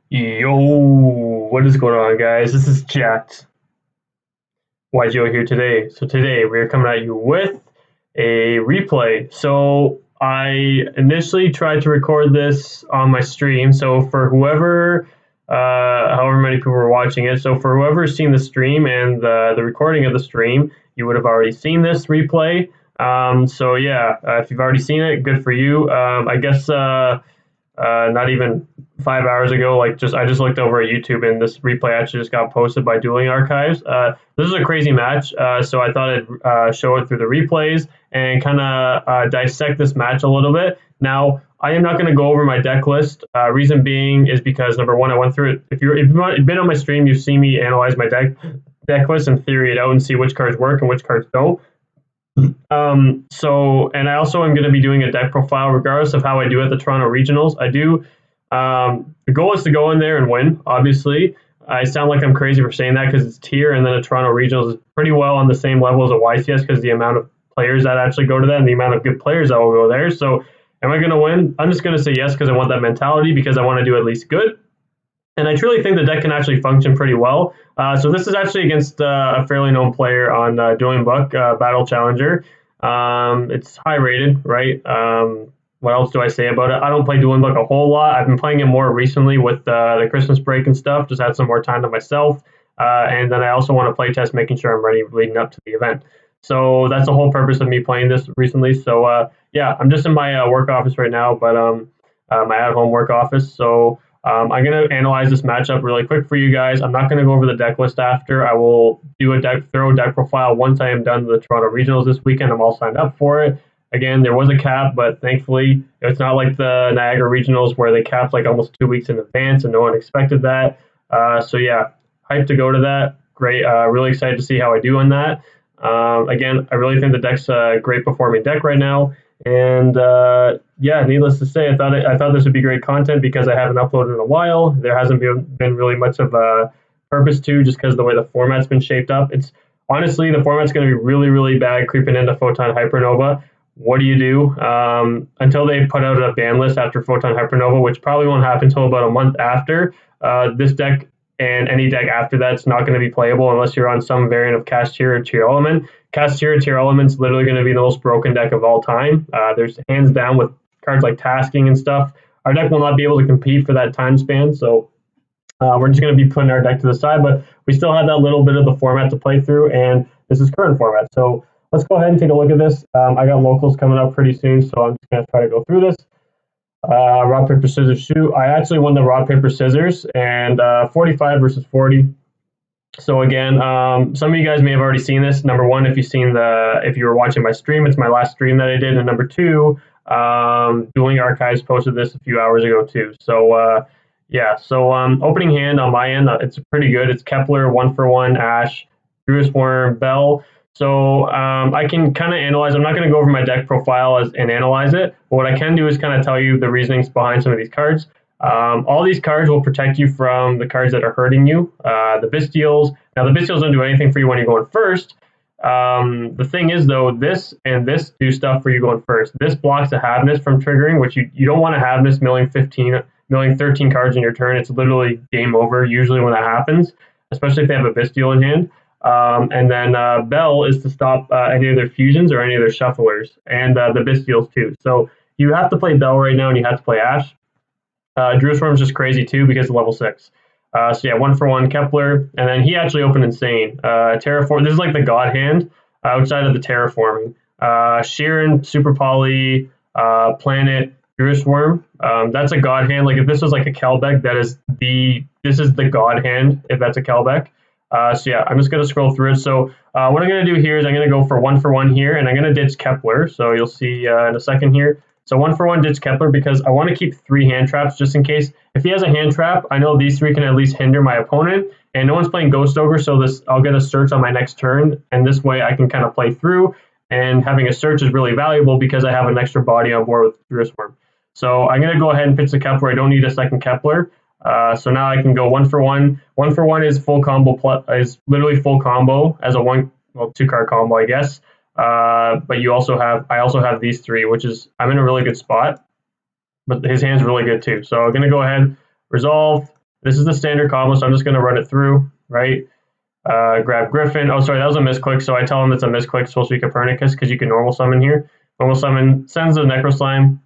Yo, what is going on, guys? This is Jacked YGO here today. So today we're coming at you with a replay. So I initially tried to record this on my stream. So for whoever, however many people were watching it, so for whoever's seen the stream and the recording of the stream, you would have already seen this replay. So yeah, if you've already seen it, good for you. I guess. Not even 5 hours ago. I just looked over at YouTube and this replay actually just got posted by Dueling Archives. This is a crazy match, so I thought I'd show it through the replays and kind of dissect this match a little bit. Now, I am not going to go over my deck list. Reason being is because number one, I went through it. If you've been on my stream, you've seen me analyze my deck list and theory it out and see which cards work and which cards don't. And I also am going to be doing a deck profile regardless of how I do at the Toronto Regionals. The goal is to go in there and win, obviously. I sound like I'm crazy for saying that because it's tier, and then a Toronto Regionals is pretty well on the same level as a YCS because the amount of players that actually go to that and the amount of good players that will go there. So am I going to win? I'm just going to say yes because I want that mentality because I want to do at least good. And I truly think the deck can actually function pretty well. So this is actually against a fairly known player on Dueling Book, Battle Challenger. It's high rated, right? What else do I say about it? I don't play Dueling Book a whole lot. I've been playing it more recently with the Christmas break and stuff. Just had some more time to myself. And then I also want to play test, making sure I'm ready leading up to the event. So that's the whole purpose of me playing this recently. So yeah, I'm just in my work office right now, but my at-home work office. So I'm going to analyze this matchup really quick for you guys. I'm not going to go over the deck list after. I will do a thorough deck profile once I am done the Toronto Regionals this weekend. I'm all signed up for it. Again, there was a cap, but thankfully it's not like the Niagara Regionals where they capped like almost 2 weeks in advance and no one expected that. So yeah, hyped to go to that. Great. Really excited to see how I do on that. Again, I really think the deck's a great performing deck right now. And yeah, needless to say, I thought this would be great content because I haven't uploaded in a while. There hasn't been really much of a purpose to just because of the way the format's been shaped up. It's honestly the format's going to be really bad creeping into Photon Hypernova. What do you do until they put out a ban list after Photon Hypernova, which probably won't happen until about a month after? This deck and any deck after that's not going to be playable unless you're on some variant of Cast-Tier or Tier Element. Cast-Tier Tier Element's literally going to be the most broken deck of all time. There's hands down with cards like Tasking and stuff. Our deck will not be able to compete for that time span, so we're just going to be putting our deck to the side, but we still have that little bit of the format to play through, and this is current format. So let's go ahead and take a look at this. I got locals coming up pretty soon, so I'm just going to try to go through this. Rock, paper, scissors, shoot. I actually won the rock, paper, scissors, and 45 versus 40. So again, some of you guys may have already seen this. Number one, if you were watching my stream, it's my last stream that I did. And number two, Dueling Archives posted this a few hours ago too. So yeah, so opening hand on my end, it's pretty good. It's Kepler, 1-for-1, Ash, Druid Worm, Bell. So I can kind of analyze. I'm not going to go over my deck profile and analyze it, but what I can do is kind of tell you the reasonings behind some of these cards. All these cards will protect you from the cards that are hurting you. The Bystials. Now, the Bystials don't do anything for you when you're going first. The thing is, though, this and this do stuff for you going first. This blocks a Havness from triggering, which you don't want to Havness milling 13 cards in your turn. It's literally game over usually when that happens, especially if they have a Bystial in hand. And then Bell is to stop any of their fusions or any of their shufflers, and the Bystials too. So you have to play Bell right now, and you have to play Ash. Druid Swarm's just crazy too because of level 6. So yeah, 1-for-1 Kepler, and then he actually opened Insane. Terraform. This is like the God hand outside of the terraforming. Sheeran, Super Poly, Planet, Druid Swarm. That's a God hand. Like if this was like a Kelbeck, this is the God hand if that's a Kelbeck. So yeah, I'm just gonna scroll through it. So what I'm gonna do here is I'm gonna go for 1-for-1 here, and I'm gonna ditch Kepler. So you'll see in a second here. So 1-for-1 ditch Kepler because I want to keep 3 hand traps just in case. If he has a hand trap, I know these 3 can at least hinder my opponent. And no one's playing Ghost Ogre, so I'll get a search on my next turn, and this way I can kind of play through. And having a search is really valuable because I have an extra body on board with Druid Swarm. So I'm gonna go ahead and pitch the Kepler. I don't need a second Kepler. So now I can go 1-for-1. 1-for-1 is full combo is literally full combo as a 2-card combo, I guess. But I also have these 3, which is I'm in a really good spot. But his hand's really good too. So I'm gonna go ahead, resolve, This is the standard combo, so I'm just going to run it through, right? Grab Griffin. Oh, sorry, that was a misclick, so I tell him it's a misclick. It's supposed to be Copernicus because you can normal summon here. Normal summon sends the Necro Slime.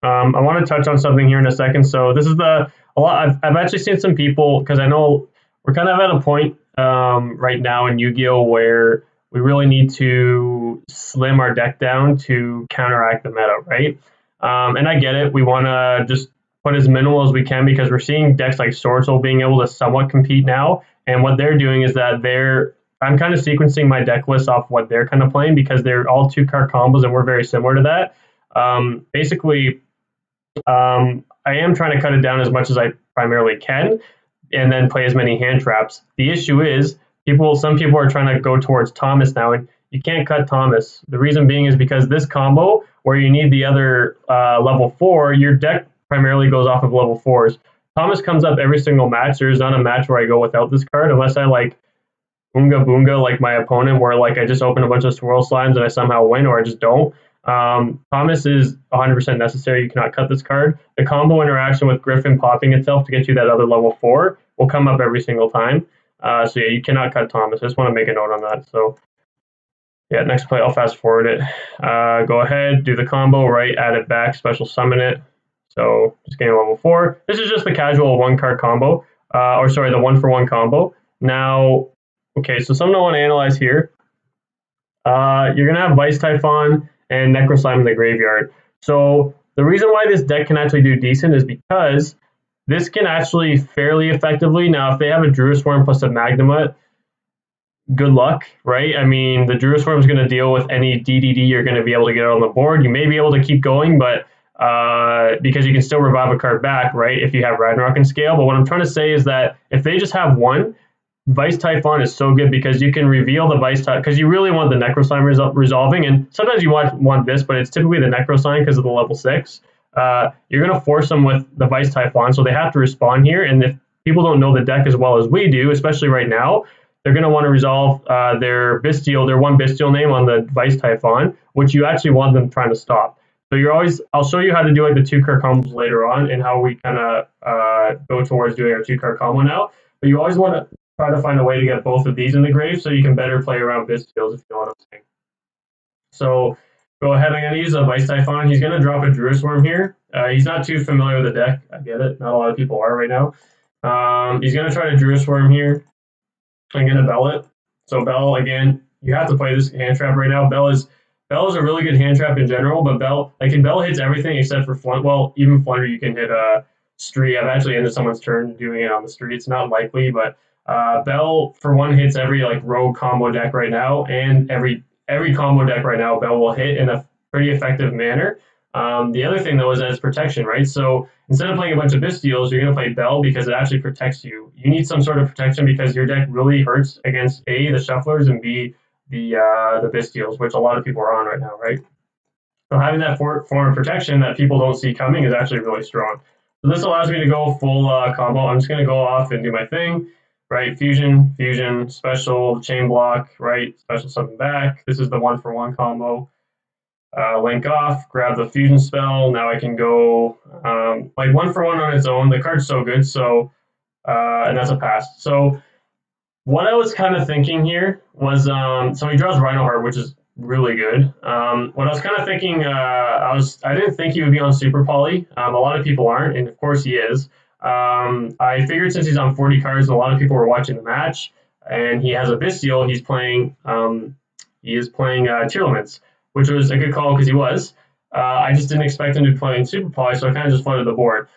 I want to touch on something here in a second. So this is a lot. I've actually seen some people, because I know we're kind of at a point right now in Yu-Gi-Oh where we really need to slim our deck down to counteract the meta, right? And I get it. We want to just put as minimal as we can because we're seeing decks like Sword Soul being able to somewhat compete now. And what they're doing is that I'm kind of sequencing my deck list off what they're kind of playing because they're all 2-card combos and we're very similar to that. Basically, I am trying to cut it down as much as I primarily can and then play as many hand traps. The issue is some people are trying to go towards Thomas now, and you can't cut Thomas. The reason being is because this combo, where you need the other level 4, your deck primarily goes off of level 4s. Thomas comes up every single match. There's not a match where I go without this card unless I like Boonga Boonga like my opponent, where like I just open a bunch of Swirl Slimes and I somehow win, or I just don't. Thomas is 100% necessary. You cannot cut this card. The combo interaction with Griffin popping itself to get you that other level 4 will come up every single time. So yeah, you cannot cut Thomas. I just want to make a note on that. So yeah, next play, I'll fast forward it. Go ahead, do the combo, right, add it back, special summon it. So just getting level 4. This is just the casual 1-card combo, or sorry, the 1-for-1 combo. Now, okay, so something I want to analyze here. You're going to have Vice Typhon and Necro Slime in the graveyard. So the reason why this deck can actually do decent is because this can actually fairly effectively. Now, if they have a Druid Swarm plus a Magnemite, good luck, right? I mean, the Druid Swarm is going to deal with any DDD you're going to be able to get on the board. You may be able to keep going, but because you can still revive a card back, right, if you have Ragnarok and Scale. But what I'm trying to say is that if they just have one, Vice Typhon is so good because you can reveal the Vice Typhon, because you really want the Necro Slime resolving, and sometimes you want this, but it's typically the Necro Slime because of the level 6. You're going to force them with the Vice Typhon, so they have to respond here, and if people don't know the deck as well as we do, especially right now, they're going to want to resolve their one Bestial name on the Vice Typhon, which you actually want them trying to stop. So I'll show you how to do like the 2-card combos later on and how we kind of go towards doing our 2-card combo now. But you always want to try to find a way to get both of these in the grave so you can better play around Bistials, if you know what I'm saying. So go ahead, I'm going to use a Vice Typhon. He's going to drop a Druid Swarm here. He's not too familiar with the deck. I get it. Not a lot of people are right now. He's going to try to Druid Swarm here. I'm going to Bell it. So Bell, again, you have to play this hand trap right now. Bell is a really good hand trap in general, but Bell hits everything except for Flunt. Well, even Flutter you can hit a Street. I've actually ended someone's turn doing it on the Street. It's not likely, but Bell for one hits every like rogue combo deck right now, and every combo deck right now Bell will hit in a pretty effective manner. The other thing though is that it's protection, right? So instead of playing a bunch of Bistials, you're going to play Bell because it actually protects you. You need some sort of protection because your deck really hurts against A, the Shufflers, and B, the Bistials, which a lot of people are on right now, right? So having that form of protection that people don't see coming is actually really strong. So this allows me to go full combo. I'm just going to go off and do my thing, right? Fusion, special, chain block, right? Special something back. This is the 1-for-1 combo. Link off, grab the fusion spell. Now I can go like 1-for-1 on its own. The card's so good, so and that's a pass. So what I was kind of thinking here was so he draws Rhino Heart, which is really good. What I was kind of thinking, I didn't think he would be on Super Poly. A lot of people aren't, and of course he is. I figured since he's on 40 cards, and a lot of people were watching the match, and he has a Bestial, he is playing TEARLAMENTS, which was a good call because he was. I just didn't expect him to be playing Super Poly, so I kind of just flooded the board.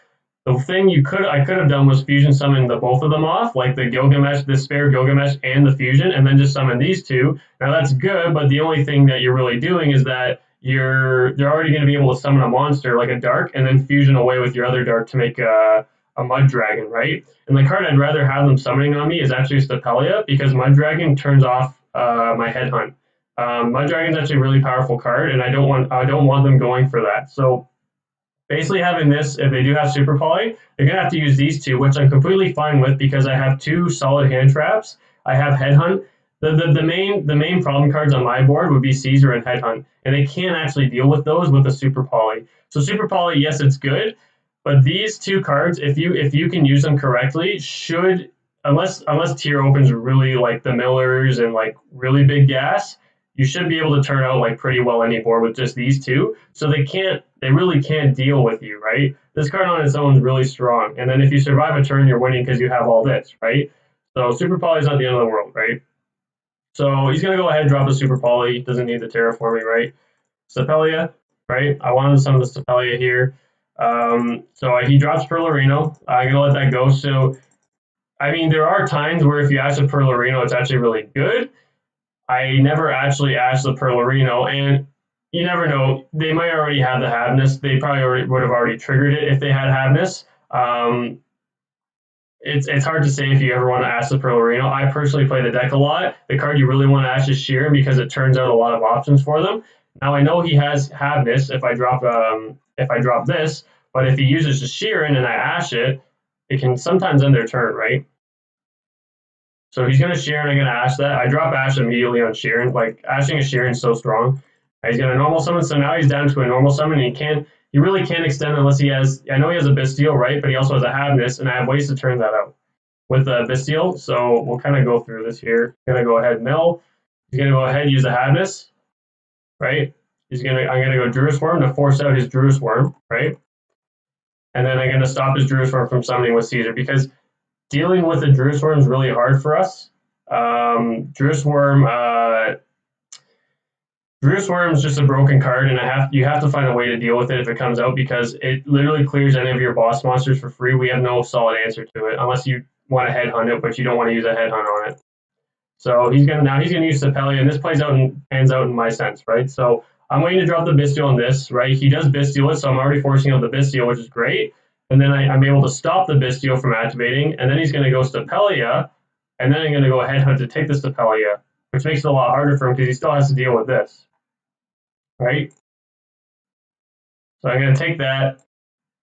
The thing I could have done was fusion summon both of them off, like the Gilgamesh, the spare Gilgamesh, and the fusion, and then just summon these two. Now that's good, but the only thing that you're really doing is that they're already going to be able to summon a monster like a dark, and then fusion away with your other dark to make a Mud Dragon, right? And the card I'd rather have them summoning on me is actually Stapelia because Mud Dragon turns off my Headhunt. Mud Dragon's actually a really powerful card, and I don't want them going for that. So basically having this, if they do have Super Poly, they're going to have to use these two, which I'm completely fine with because I have 2 solid hand traps. I have Headhunt. The main problem cards on my board would be Caesar and Headhunt, and they can't actually deal with those with a Super Poly. So Super Poly, yes, it's good, But these two cards, if you can use them correctly, should unless tier opens really like the millers and like really big gas, you should be able to turn out like pretty well any board with just these two. So they really can't deal with you, right? This card on its own is really strong. And then if you survive a turn, you're winning because you have all this, right? So Super Poly is not the end of the world, right? So he's gonna go ahead and drop the Super Poly. Doesn't need the terraforming, right? Stapelia, right? I wanted some of the Stapelia here. So he drops Perlarino. I'm gonna let that go. So I mean, there are times where if you ash the Perlarino, it's actually really good. I never actually asked the Perlarino, and you never know. They might already have the Havness. They probably would have already triggered it if they had Havness. It's hard to say if you ever want to ask the Perlarino. I personally play the deck a lot. The card you really want to ask is Sheeran because it turns out a lot of options for them. Now I know he has Havness if I drop this, but if he uses the Sheeran and I ash it, it can sometimes end their turn, right? So he's gonna Sheeran, I'm gonna ash that. I drop Ash immediately on Sheeran. Like ashing a Sheeran is so strong. He's gonna normal summon, so now he's down to a normal summon, and he really can't extend unless he has. I know he has a Bastille, right? But he also has a Havness, and I have ways to turn that out with the Bastille. So we'll kind of go through this here. Gonna go ahead mill. He's gonna go ahead use a Havness, right? I'm gonna go Druid Swarm to force out his Druid Swarm, right? And then I'm gonna stop his Druid Swarm from summoning with Caesar because dealing with the Druid Swarm is really hard for us. Druid Swarm, is just a broken card, and you have to find a way to deal with it if it comes out because it literally clears any of your boss monsters for free. We have no solid answer to it unless you want to headhunt it, but you don't want to use a headhunt on it. So he's gonna use Stapelia, and this pans out in my sense, right? So I'm waiting to drop the Bastille on this, right? He does Bastille it, so I'm already forcing out the Bastille, which is great. And then I'm able to stop the Bastille from activating, and then he's going to go Stapelia, and then I'm going to go Headhunt to take the Stapelia, which makes it a lot harder for him because he still has to deal with this, right? So I'm going to take that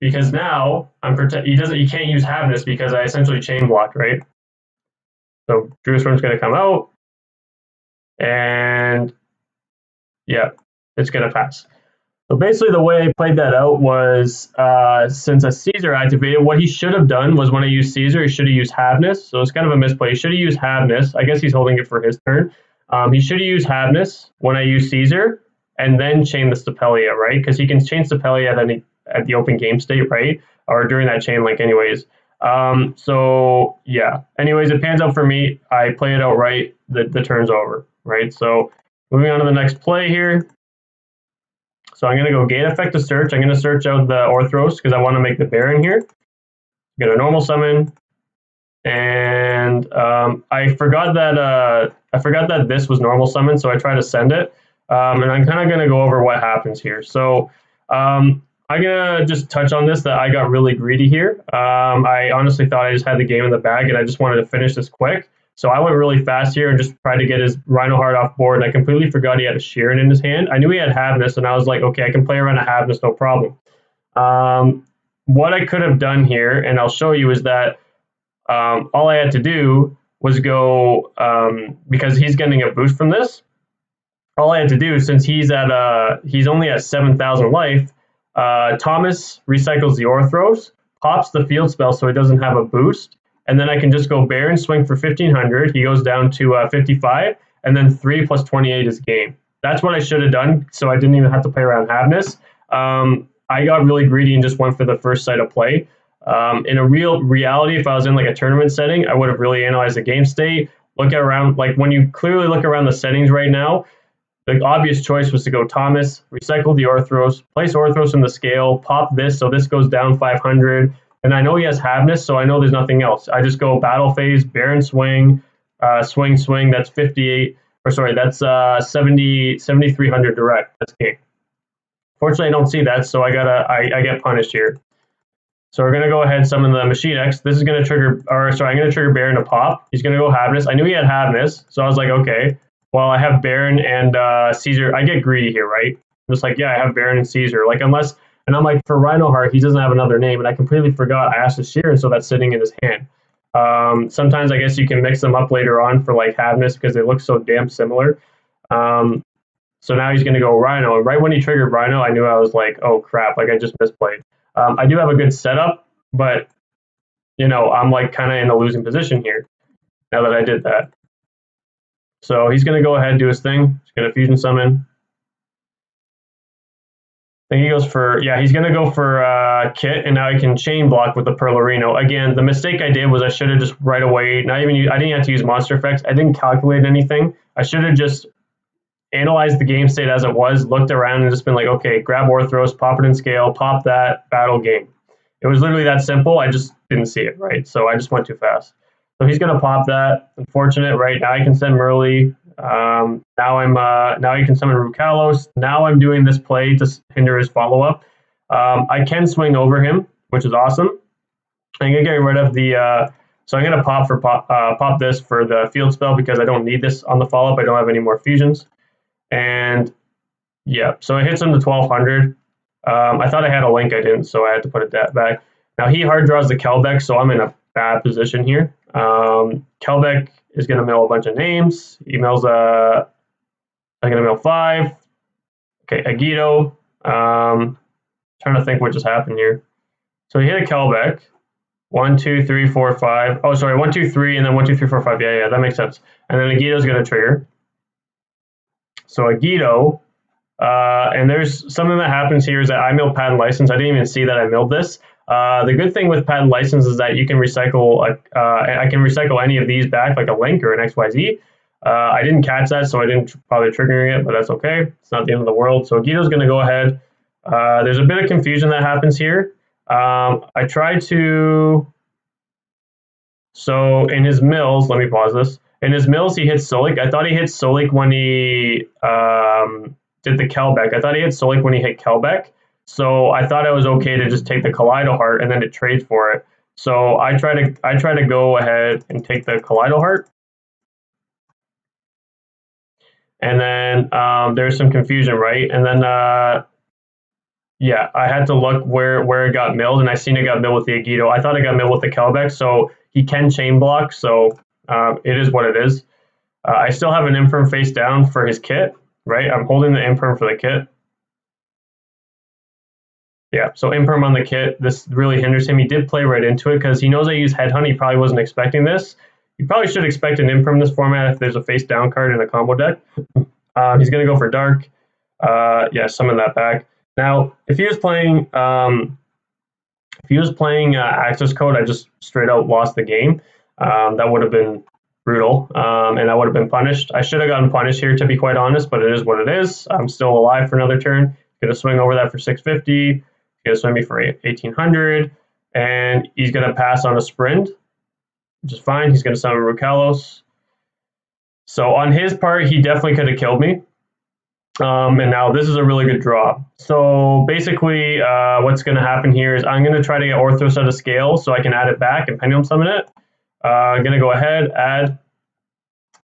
because now he can't use Havness because I essentially chain blocked, right? So Druid Swarm's going to come out, and yeah, it's going to pass. So basically, the way I played that out was since a Caesar activated, what he should have done was when I used Caesar, he should have used Havness. So it's kind of a misplay. He should have used Havness. I guess he's holding it for his turn. He should have used Havness when I used Caesar, and then chain the Stapelia, right? Because he can chain Stapelia at the open game state, right? Or during that chain link, anyways. So yeah. Anyways, it pans out for me. I play it out right. The turn's over, right? So moving on to the next play here. So I'm going to go Gate Effect to search. I'm going to search out the Orthros because I want to make the Baron here. Get a normal summon, and I forgot that this was normal summon, so I try to send it. And I'm kind of going to go over what happens here. So I'm going to just touch on this that I got really greedy here. I honestly thought I just had the game in the bag, and I just wanted to finish this quick. So I went really fast here and just tried to get his Rhino Heart off board, and I completely forgot he had a Sheeran in his hand. I knew he had Havness, and I was like, okay, I can play around a Havness, no problem. What I could have done here, and I'll show you, is that all I had to do was go, because he's getting a boost from this, all I had to do, since he's only at 7,000 life, Thomas recycles the Orthros, pops the field spell so he doesn't have a boost, and then I can just go Baron, swing for 1,500. He goes down to 55, and then 3 plus 28 is game. That's what I should have done, so I didn't even have to play around Havness. I got really greedy and just went for the first sight of play. In a reality, if I was in like a tournament setting, I would have really analyzed the game state, look around, like when you clearly look around the settings right now, the obvious choice was to go Thomas, recycle the Orthros, place Orthros in the scale, pop this so this goes down 500. And I know he has Havness, so I know there's nothing else. I just go Battle Phase, Baron Swing, Swing, that's 58, or sorry, that's 7,300 direct. That's game. Fortunately, I don't see that, so I get punished here. So we're going to go ahead and summon the Machine X. This is going to trigger, I'm going to trigger Baron to pop. He's going to go Havness. I knew he had Havness, so I was like, okay. Well, I have Baron and Caesar. I get greedy here, right? I'm just like, yeah, I have Baron and Caesar. Like, unless, and I'm like, for Rhino Heart, he doesn't have another name, and I completely forgot I asked the Sheeran, so that's sitting in his hand. Sometimes I guess you can mix them up later on for like Havness because they look so damn similar. So now he's going to go Rhino. And right when he triggered Rhino, I knew I was like, oh crap, like I just misplayed. I do have a good setup, but you know, I'm like kind of in a losing position here now that I did that. So he's going to go ahead and do his thing. He's going to fusion summon. I think he goes for, yeah, he's going to go for Kit, and now he can chain block with the Perlorino. Again, the mistake I did was I should have just right away, I didn't have to use monster effects. I didn't calculate anything. I should have just analyzed the game state as it was, looked around, and just been like, okay, grab Orthros, pop it in scale, pop that, battle game. It was literally that simple. I just didn't see it, right? So I just went too fast. So he's going to pop that. Unfortunate, right? Now I can send Merly. Now he can summon Rukalos. Now I'm doing this play to hinder his follow-up. I can swing over him, which is awesome. I'm going to get rid of the... so I'm going to pop this for the field spell because I don't need this on the follow-up. I don't have any more fusions. And yeah, so it hits him to 1200. I thought I had a link, I didn't, so I had to put it back. Now he hard draws the Kelbeck, so I'm in a bad position here. Kelbeck is going to mill a bunch of names. He mills I'm going to mill 5. Okay, Agito. Trying to think what just happened here. So he hit a Kelbeck. 1, 2, 3, 4, 5. Oh, sorry, 1, 2, 3, and then 1, 2, 3, 4, 5. Yeah, that makes sense. And then Agito's going to trigger. So Agito. And there's something that happens here is that I milled patent license. I didn't even see that I milled this. The good thing with patent license is that you can recycle. I can recycle any of these back, like a link or an XYZ. I didn't catch that, so I didn't bother triggering it, but that's okay. It's not the end of the world. So Agito's going to go ahead. There's a bit of confusion that happens here. I tried to. So in his mills, let me pause this. In his mills, he hits Solik. I thought he hit Solik when he did the Kelbeck. I thought he hit Solik when he hit Kelbeck. So I thought it was okay to just take the Kaleido Heart and then it trades for it. So I try to go ahead and take the Kaleido Heart. And then there's some confusion, right? And then yeah, I had to look where it got milled, and I seen it got milled with the Agito. I thought it got milled with the Kelbeck, so he can chain block. So it is what it is. I still have an imperm face down for his kit, right? I'm holding the imperm for the kit. Yeah, so imperm on the kit. This really hinders him. He did play right into it because he knows I use Headhunt. He probably wasn't expecting this. You probably should expect an imperm in this format if there's a face down card in a combo deck. He's going to go for Dark. Yeah, summon that back. Now, if he was playing Access Code, I just straight out lost the game. That would have been brutal, and I would have been punished. I should have gotten punished here, to be quite honest, but it is what it is. I'm still alive for another turn. Going to swing over that for 650. He's going to swing me for 1800, and he's going to pass on a sprint, which is fine. He's going to summon Rukalos. So on his part, he definitely could have killed me. And now this is a really good draw. So basically, what's going to happen here is I'm going to try to get Orthros out of scale so I can add it back and pendulum summon it. I'm going to go ahead, add,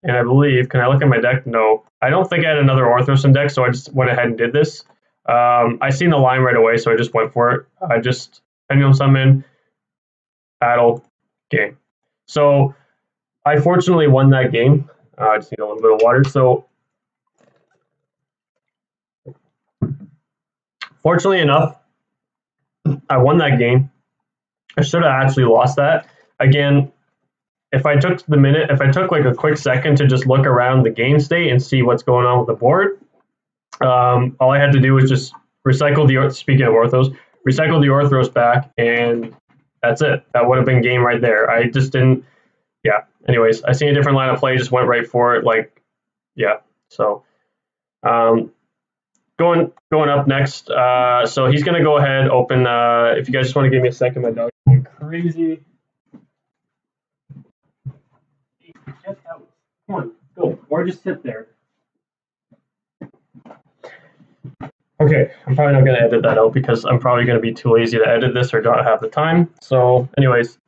and I believe, can I look at my deck? No. I don't think I had another Orthros in deck, so I just went ahead and did this. I seen the line right away, so I just went for it. I just pendulum summon, battle, game. So I fortunately won that game. I just need a little bit of water. So fortunately enough, I won that game. I should have actually lost that. Again, if I took like a quick second to just look around the game state and see what's going on with the board, all I had to do was just recycle speaking of Orthros, recycle the Orthros back, and that's it. That would have been game right there. I just didn't, yeah. Anyways, I seen a different line of play, just went right for it, like, yeah. So, going up next. So he's gonna go ahead, open. If you guys just want to give me a second, my dog's going crazy. Get out! Come on, go, or just sit there. Okay, I'm probably not going to edit that out because I'm probably going to be too lazy to edit this or not have the time. So anyways,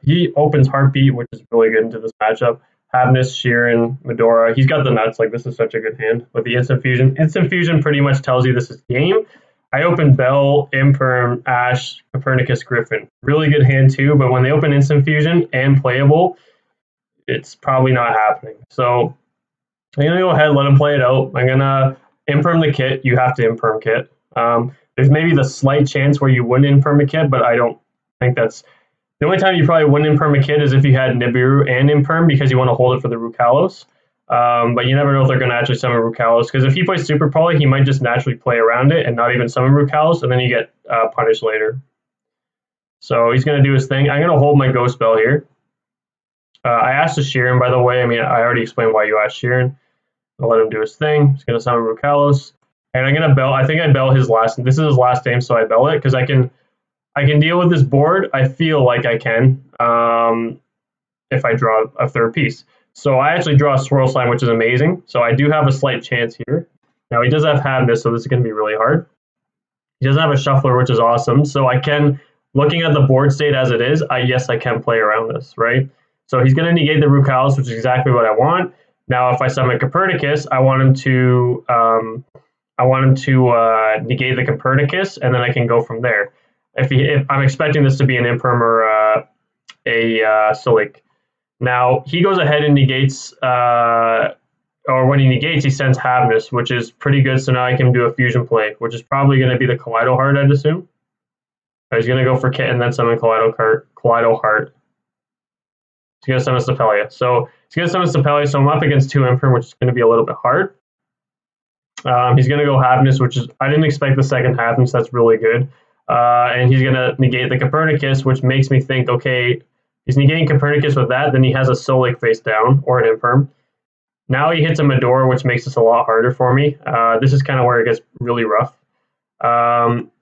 he opens Heartbeat, which is really good into this matchup. Havnus, Sheeran, Medora. He's got the nuts. Like, this is such a good hand with the Instant Fusion. Instant Fusion pretty much tells you this is game. I opened Bell, Imperm, Ash, Copernicus, Griffin. Really good hand too, but when they open Instant Fusion and playable, it's probably not happening. So I'm going to go ahead and let him play it out. I'm going to Imperm the kit. You have to Imperm kit. There's maybe the slight chance where you wouldn't imperm a kit, but I don't think that's the only time you probably wouldn't imperm a kit is if you had Nibiru and imperm because you want to hold it for the Rukalos. But you never know if they're going to actually summon Rukalos, because if he plays Super Poly, he might just naturally play around it and not even summon Rukalos, and then you get punished later. So he's going to do his thing. I'm going to hold my Ghost Bell here. I asked to Sheeran, by the way. I mean, I already explained why you asked Sheeran. I'll let him do his thing. He's going to summon Rukalos. And I'm going to bell. I think I bell his last. This is his last game, so I bell it because I can deal with this board. I feel like I can if I draw a third piece. So I actually draw a Swirl Slime, which is amazing. So I do have a slight chance here. Now he does have Havness, so this is going to be really hard. He doesn't have a Shuffler, which is awesome. So I can, looking at the board state as it is, yes, I can play around this, right? So he's going to negate the Rukalos, which is exactly what I want. Now, if I summon Copernicus, I want him to negate the Copernicus, and then I can go from there. If I'm expecting this to be an Imperm or a Silik. Now, he goes ahead and negates, or when he negates, he sends Havness, which is pretty good. So now I can do a fusion play, which is probably going to be the Kaleido Heart, I'd assume. He's going to go for Kit and then summon Kaleido Heart. He's going to summon Stapelia. So he's going to summon Stapelia, so I'm up against 2 Imperm, which is going to be a little bit hard. He's going to go Havness, which is, I didn't expect the second Havness. That's really good. And he's going to negate the Copernicus, which makes me think, okay, he's negating Copernicus with that, then he has a Solik face down, or an Imperm. Now he hits a Medora, which makes this a lot harder for me. This is kind of where it gets really rough.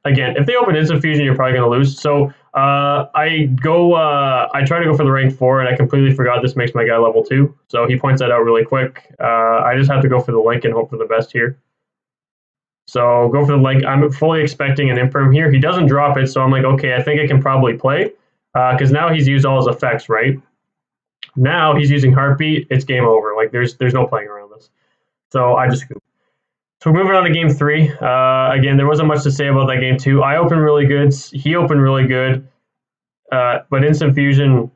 Again, if they open Instant Fusion, you're probably going to lose. So I try to go for the rank 4, and I completely forgot this makes my guy level 2. So he points that out really quick. I just have to go for the link and hope for the best here. So go for the link. I'm fully expecting an Imperm here. He doesn't drop it, so I'm like, okay, I think I can probably play. Because now he's used all his effects, right? Now he's using Heartbeat. It's game over. Like there's no playing around this. So I just scoop. So we're moving on to game 3. Again, there wasn't much to say about that game 2. I opened really good. He opened really good. But Instant Fusion,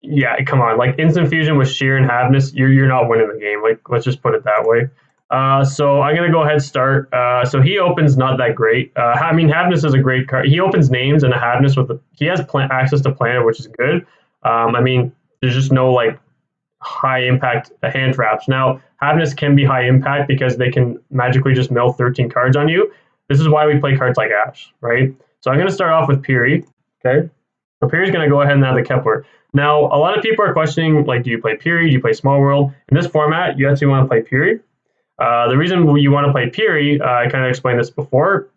yeah, come on. Like Instant Fusion with Sheer and Havness, you're not winning the game. Like let's just put it that way. So I'm gonna go ahead and start. So he opens not that great. I mean, Havness is a great card. He opens names and a Havness with he has access to planet, which is good. I mean, there's just no like high impact hand traps. Now, Havness can be high impact because they can magically just mill 13 cards on you. This is why we play cards like Ash, right? So I'm gonna start off with Piri. Okay, so Piri's gonna go ahead and have the Kepler. Now, a lot of people are questioning, like, do you play Piri? Do you play Small World? In this format, you actually want to play Piri. The reason you want to play Piri, I kind of explained this before,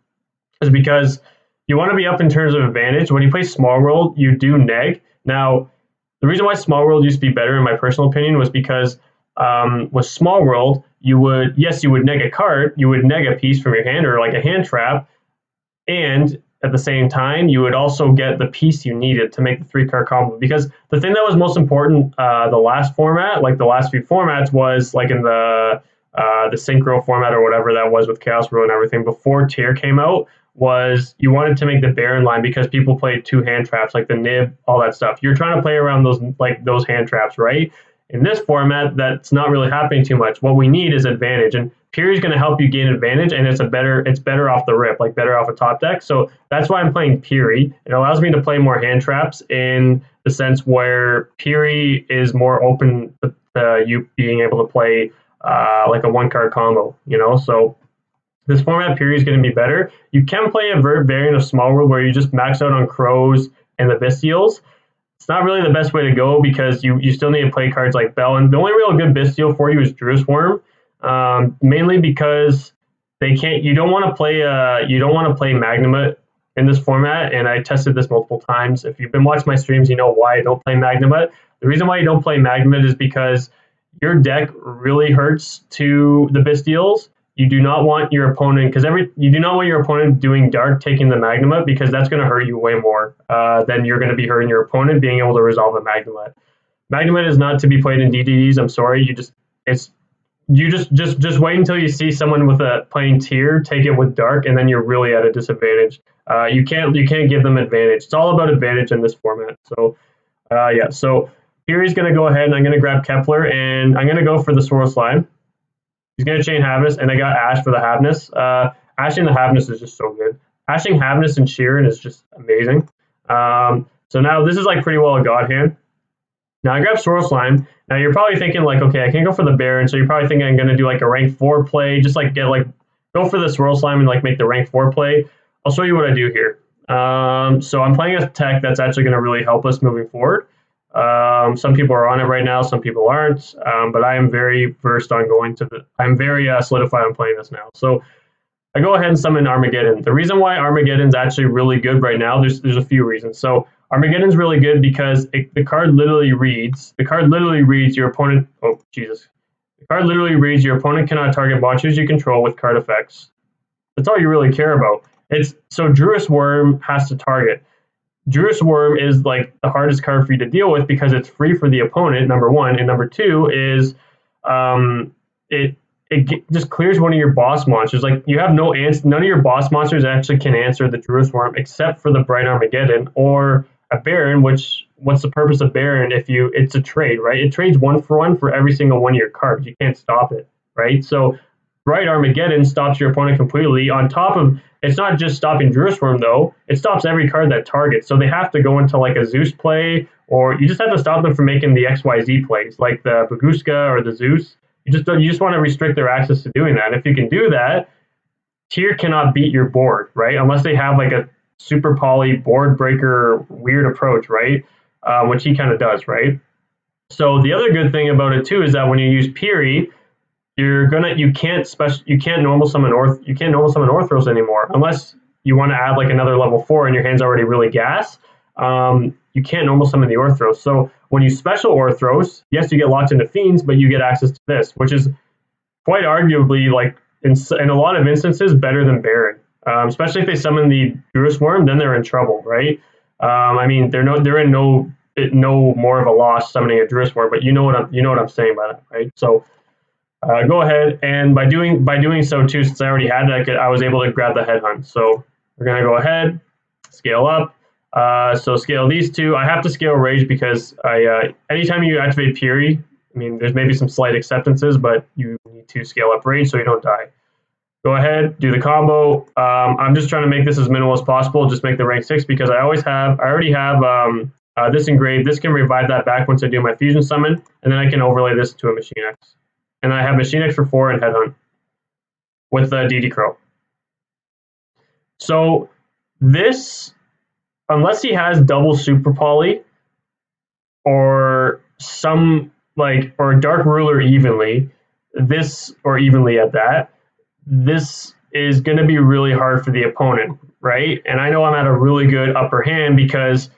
is because you want to be up in terms of advantage. When you play Small World, you do neg. Now, the reason why Small World used to be better, in my personal opinion, was because with Small World, you would neg a card, you would neg a piece from your hand or like a hand trap, and at the same time, you would also get the piece you needed to make the 3-card combo. Because the thing that was most important, the last format, like the last few formats, was like in the Synchro format or whatever that was with Chaos Rule and everything before Tier came out, was you wanted to make the Baron line because people played 2 hand traps, like the Nib, all that stuff. You're trying to play around those hand traps, right? In this format, that's not really happening too much. What we need is advantage, and Piri is going to help you gain advantage, and it's better off the rip, like better off a top deck. So that's why I'm playing Piri. It allows me to play more hand traps in the sense where Piri is more open to you being able to play like a 1-card combo, you know? So this format, Piri, is going to be better. You can play a variant of Small World where you just max out on Crows and the Bestials. It's not really the best way to go because you still need to play cards like Bell. And the only real good Bestial for you is Dru's Worm, mainly because you don't want to play Magnamut in this format, and I tested this multiple times. If you've been watching my streams, you know why I don't play Magnamut. The reason why you don't play Magnamut is because your deck really hurts to the Bestials. You do not want your opponent doing Dark, taking the Magnamut, because that's going to hurt you way more than you're going to be hurting your opponent being able to resolve a Magnamut. Magnamut is not to be played in DDDs. I'm sorry. You just wait until you see someone with a playing Tier take it with Dark, and then you're really at a disadvantage. You can't give them advantage. It's all about advantage in this format. So yeah. So Piri's going to go ahead, and I'm going to grab Kepler, and I'm going to go for the Swirl Slime. He's going to chain Havness, and I got Ash for the Havness. Ashing the Havness is just so good. Ashing Havness and Sheeran is just amazing. So now this is like pretty well a god hand. Now I grab Swirl Slime. Now you're probably thinking like, okay, I can't go for the Baron, so you're probably thinking I'm gonna do like a rank 4 play, just like go for the Swirl Slime and like make the rank 4 play. I'll show you what I do here. So I'm playing a tech that's actually gonna really help us moving forward. Some people are on it right now, some people aren't, but I am very versed on I'm very solidified on playing this now. So I go ahead and summon Armageddon. The reason why Armageddon's actually really good right now, there's a few reasons. So Armageddon's really good because the card literally reads your opponent. Oh Jesus! The card literally reads your opponent cannot target monsters you control with card effects. That's all you really care about. It's so Druis Worm has to target. Druis Worm is like the hardest card for you to deal with because it's free for the opponent. Number one, and number two is it just clears one of your boss monsters. Like you have none of your boss monsters actually can answer the Druis Worm except for the Bright Armageddon or a Baron. Which what's the purpose of Baron if it's a trade, right? It trades 1-for-1 for every single one of your cards. You can't stop it, right? So Bright Armageddon stops your opponent completely. On top of it's not just stopping Druis Worm though; it stops every card that targets. So they have to go into like a Zeus play, or you just have to stop them from making the XYZ plays, like the Baguska or the Zeus. You just want to restrict their access to doing that. And if you can do that, Tier cannot beat your board, right? Unless they have like a super poly board breaker weird approach, right? Which he kind of does, right? So the other good thing about it too is that when you use Piri, you can't normal summon Orthros anymore unless you want to add like another level 4 and your hand's already really gas. You can't normal summon the Orthros. So when you special Orthros, yes, you get locked into Fiends, but you get access to this, which is quite arguably like in a lot of instances better than Baron. Especially if they summon the Druis Worm, then they're in trouble, right? I mean, they're in no more of a loss summoning a Druis Worm, but you know what I'm saying by that, right? So. Go ahead, and by doing so too, since I already had it, I was able to grab the Headhunt. So we're gonna go ahead, scale up. So scale these two. I have to scale Rage because anytime you activate Piri, I mean, there's maybe some slight acceptances, but you need to scale up Rage so you don't die. Go ahead, do the combo. I'm just trying to make this as minimal as possible. Just make the rank 6 because I already have this engraved. This can revive that back once I do my fusion summon, and then I can overlay this to a Machine X. And I have Machine X for 4 and Headhunt with the DD Crow. So this, unless he has double Super Poly or or Dark Ruler evenly, evenly at that, this is going to be really hard for the opponent, right? And I know I'm at a really good upper hand because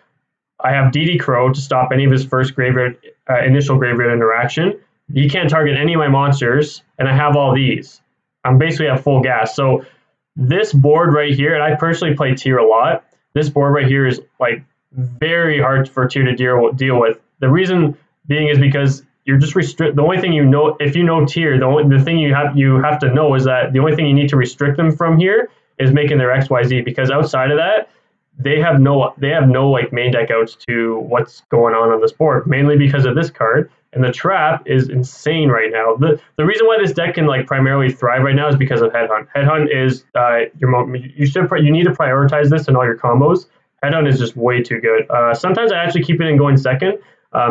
I have DD Crow to stop any of his first initial graveyard interaction. He can't target any of my monsters, and I have all these. I'm basically at full gas. So this board right here, and I personally play Tier a lot, this board right here is like very hard for Tier to deal with. The reason being is because you're just the only thing you know, if you know Tier, the thing you have to know is that the only thing you need to restrict them from here is making their XYZ, because outside of that, they have no like main deck outs to what's going on this board, mainly because of this card. And the trap is insane right now. The reason why this deck can like primarily thrive right now is because of Headhunt. Headhunt is you need to prioritize this in all your combos. Headhunt is just way too good. Sometimes I actually keep it in going second,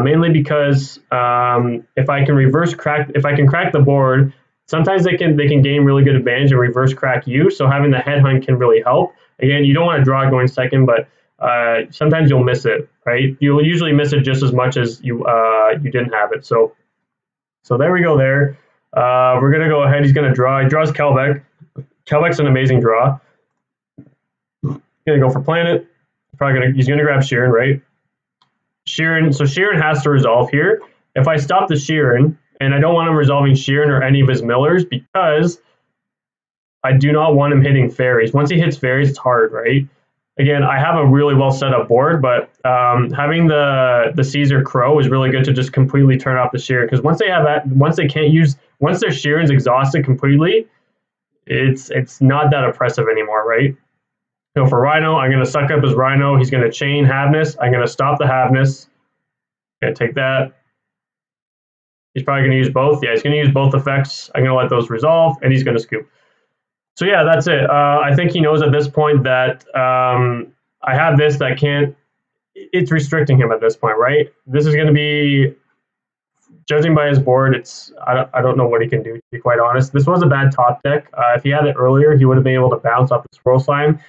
mainly because if I can crack the board, sometimes they can gain really good advantage and reverse crack you. So having the Headhunt can really help. Again, you don't want to draw going second, but sometimes you'll miss it, right? You'll usually miss it just as much as you didn't have it. So there we go. There, we're gonna go ahead. He's gonna draw. He draws Kelbeck. Kelbeck's an amazing draw. He's gonna go for Planet. He's gonna grab Sheeran, right? Sheeran. So Sheeran has to resolve here. If I stop the Sheeran, and I don't want him resolving Sheeran or any of his Millers because I do not want him hitting fairies. Once he hits fairies, it's hard, right? Again, I have a really well set up board, but having the Caesar Crow is really good to just completely turn off the Sheeran, because once their Sheeran's exhausted completely, it's not that oppressive anymore, right? So for Rhino, I'm going to suck up his Rhino. He's going to chain Havness. I'm going to stop the Havness. Going to take that. He's probably going to use both. Yeah, he's going to use both effects. I'm going to let those resolve, and he's going to scoop. So yeah, that's it. I think he knows at this point that I have this that can't. It's restricting him at this point, right? This is going to be, judging by his board, it's I don't know what he can do, to be quite honest. This was a bad top deck. If he had it earlier, he would have been able to bounce off the Swirl Slime.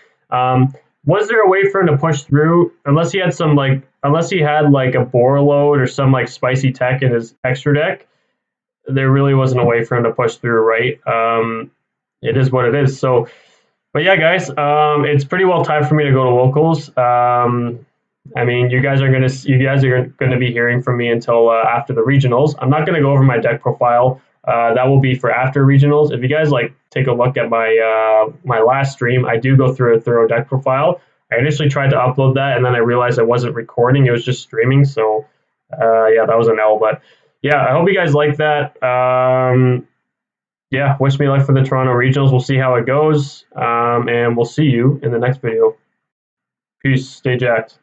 Was there a way for him to push through? Unless he had some unless he had like a Boar Load or some like spicy tech in his extra deck, there really wasn't a way for him to push through, right? It is what it is. So, but yeah, guys, it's pretty well time for me to go to locals. I mean, you guys are gonna be hearing from me until after the regionals. I'm not gonna go over my deck profile. That will be for after regionals. If you guys like take a look at my last stream, I do go through a thorough deck profile. I initially tried to upload that, and then I realized I wasn't recording; it was just streaming. So, yeah, that was an L. But yeah, I hope you guys like that. Yeah, wish me luck for the Toronto regionals. We'll see how it goes, and we'll see you in the next video. Peace. Stay jacked.